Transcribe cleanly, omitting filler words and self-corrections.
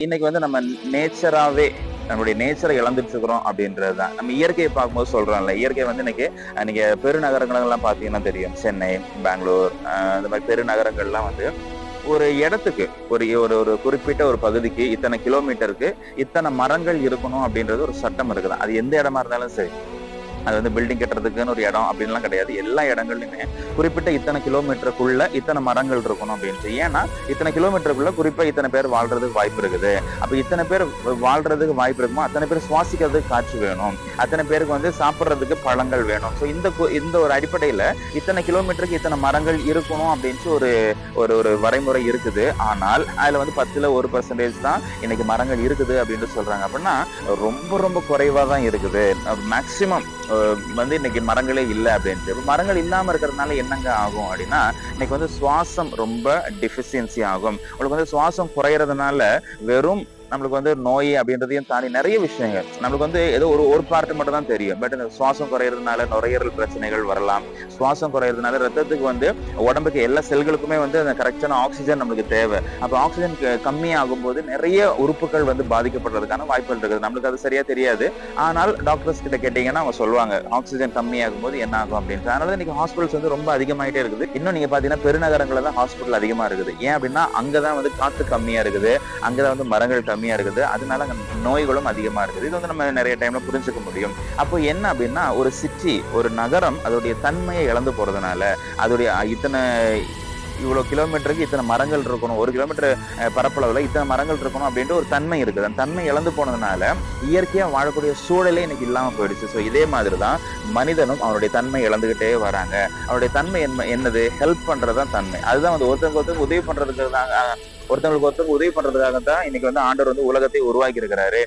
இன்னைக்கு வந்து நம்ம நேச்சராவே நம்மளுடைய நேச்சரை இழந்துட்டு இருக்கிறோம் அப்படின்றதுதான். நம்ம இயற்கையை பார்க்கும்போது சொல்றோம்ல, இயற்கை வந்து இன்னைக்கு நீங்க பெருநகரங்கள்லாம் பாத்தீங்கன்னா தெரியும். சென்னை, பெங்களூர், இந்த மாதிரி பெருநகரங்கள்லாம் வந்து ஒரு இடத்துக்கு ஒரு ஒரு ஒரு குறிப்பிட்ட ஒரு பகுதிக்கு இத்தனை கிலோமீட்டருக்கு இத்தனை மரங்கள் இருக்கணும் அப்படின்றது ஒரு சட்டம் இருக்குது. அது எந்த இடமா இருந்தாலும் சரி. அது வந்து பில்டிங் கட்டுறதுக்குன்னு ஒரு இடம் அப்படின்லாம் கிடையாது. எல்லா இடங்கள்லயுமே குறிப்பிட்ட இத்தனை கிலோமீட்டருக்குள்ள இத்தனை மரங்கள் இருக்கணும் அப்படின்ட்டு. ஏன்னா இத்தனை கிலோமீட்டருக்குள்ள குறிப்பா இத்தனை பேர் வாழ்றதுக்கு வாய்ப்பு இருக்குது. அப்ப இத்தனை பேர் வாழ்றதுக்கு வாய்ப்பு இருக்குமோ அத்தனை பேர் சுவாசிக்கிறதுக்கு காற்று வேணும், அத்தனை பேருக்கு வந்து சாப்பிட்றதுக்கு பழங்கள் வேணும். ஸோ இந்த ஒரு அடிப்படையில இத்தனை கிலோமீட்டருக்கு இத்தனை மரங்கள் இருக்கணும் அப்படின்ட்டு ஒரு ஒரு ஒரு வரைமுறை இருக்குது. ஆனால் அதுல வந்து 10% தான் இன்னைக்கு மரங்கள் இருக்குது அப்படின்னு சொல்றாங்க. அப்படின்னா ரொம்ப ரொம்ப குறைவா தான் இருக்குது. மேக்சிமம் வந்து இன்னைக்கு மரங்களே இல்லை அப்படின்ட்டு. மரங்கள் இல்லாம இருக்கிறதுனால என்னங்க ஆகும் அப்படின்னா, இன்னைக்கு வந்து சுவாசம் ரொம்ப டிஃபிஷியன்சி ஆகும். உங்களுக்கு வந்து சுவாசம் குறையறதுனால வெறும் நம்மளுக்கு வந்து நோய் அப்படின்றதையும் தாண்டி நிறைய விஷயங்கள் நம்மளுக்கு வந்து ஏதோ ஒரு பார்ட் மட்டும் தான் தெரியும். பட் இந்த சுவாசம் குறையறதுனால நுரையீரல் பிரச்சனைகள் வரலாம். சுவாசம் குறையறதுனால ரத்தத்துக்கு வந்து உடம்புக்கு எல்லா செல்களுக்குமே வந்து அந்த கரெக்டான ஆக்சிஜன் நம்மளுக்கு தேவை. அப்ப ஆக்சிஜன் கம்மி ஆகும்போது நிறைய உறுப்புகள் வந்து பாதிக்கப்படுறதுக்கான வாய்ப்புகள் இருக்குது. நம்மளுக்கு அது சரியா தெரியாது. ஆனால் டாக்டர்ஸ் கிட்ட கேட்டீங்கன்னா அவங்க சொல்லுவாங்க ஆக்சிஜன் கம்மி ஆகும்போது என்ன ஆகும் அப்படின்னு. அதனால இன்னைக்கு ஹாஸ்பிட்டல்ஸ் வந்து ரொம்ப அதிகமாயிட்டே இருக்குது. இன்னும் நீங்க பாத்தீங்கன்னா பெருநகரங்கள்ல தான் ஹாஸ்பிட்டல் அதிகமா இருக்குது. ஏன் அப்படின்னா அங்கதான் வந்து காத்து கம்மியா இருக்குது, அங்கதான் வந்து மரங்கள் கம்மியா இருக்குது. அதனால நோய்களும் அதிகமா இருக்குது. இது வந்து நம்ம நிறைய டைம்ல புரிஞ்சுக்க முடியும். அப்போ என்ன அப்படின்னா ஒரு சிட்டி, ஒரு நகரம் அதோடைய தன்மையை இழந்து போறதுனால அதோடைய இவ்வளவு கிலோமீட்டருக்கு இத்தனை மரங்கள் இருக்கணும், 1 கிலோமீட்டர் பரப்பளவுல இத்தனை மரங்கள் இருக்கணும் அப்படின்ட்டு ஒரு தன்மை இருக்குது. அந்த தன்மை இழந்து போனதுனால இயற்கையா வாழக்கூடிய சூழலே இன்னைக்கு இல்லாம போயிடுச்சு. ஸோ இதே மாதிரிதான் மனிதனும் அவனுடைய தன்மை இழந்துகிட்டே வராங்க. அவருடைய தன்மை என்னது? ஹெல்ப் பண்றதுதான் தன்மை. அதுதான் வந்து ஒருத்தருக்கு உதவி பண்றதுக்கு தான், ஒருத்தவங்களுக்கு உதவி பண்றதுக்காக தான் இன்னைக்கு வந்து ஆண்டவர் வந்து உலகத்தை உருவாக்கி இருக்கிறாரு.